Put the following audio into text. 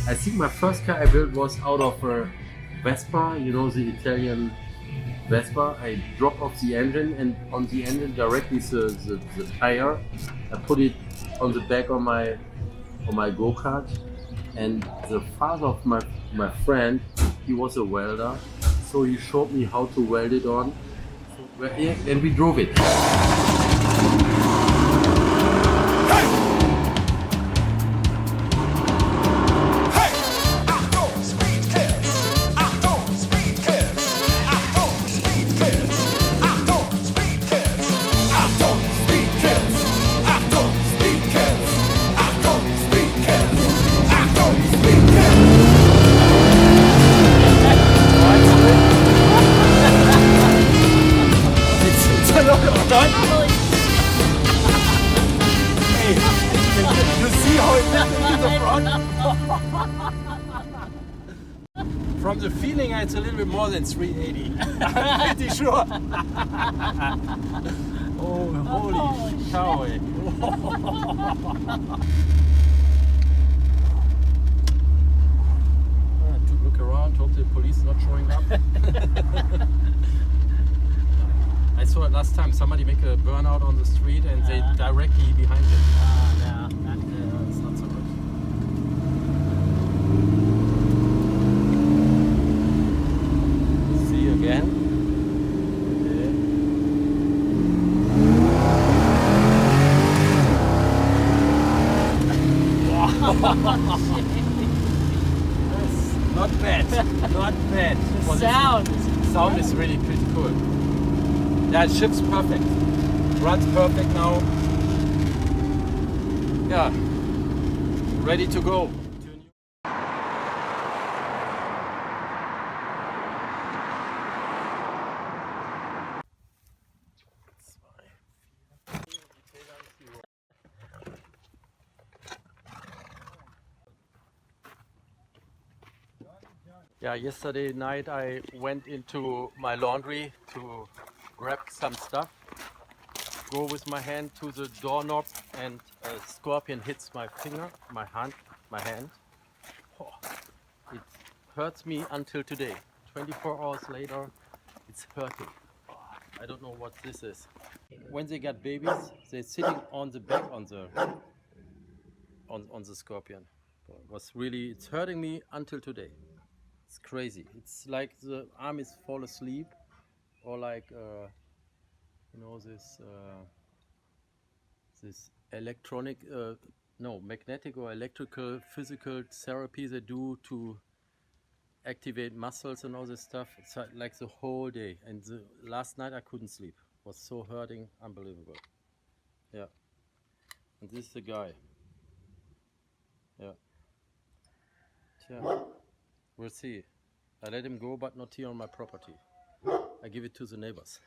I think my first car I built was out of a Vespa, you know, the Italian Vespa. I dropped off the engine, and on the engine directly the tire. I put it on the back of my go-kart, and the father of my friend, he was a welder, so he showed me how to weld it on, and we drove it. From the feeling, it's a little bit more than 380. I'm pretty sure. Oh, holy cow! To look around, hope the police is not showing up. I saw it last time. Somebody make a burnout on the street, and they directly behind it. No, Yeah, it's not so good. See you again. Not bad, not bad. The Sound is really pretty cool. Yeah, it shifts perfect. Runs perfect now. Yeah, ready to go. Yeah, yesterday night I went into my laundry to grab some stuff, go with my hand to the doorknob, and a scorpion hits my finger, my hand. Oh, it hurts me until today. 24 hours later, it's hurting. Oh, I don't know what this is. When they got babies, they're sitting on the back on the scorpion. It's hurting me until today. It's crazy. It's like the arm is fall asleep, or like you know, this electronic, no, magnetic or electrical physical therapy they do to activate muscles and all this stuff. It's like the whole day. And last night I couldn't sleep. It was so hurting, unbelievable. Yeah. And this is the guy. Yeah. Yeah. We'll see. I let him go, but not here on my property. I give it to the neighbors.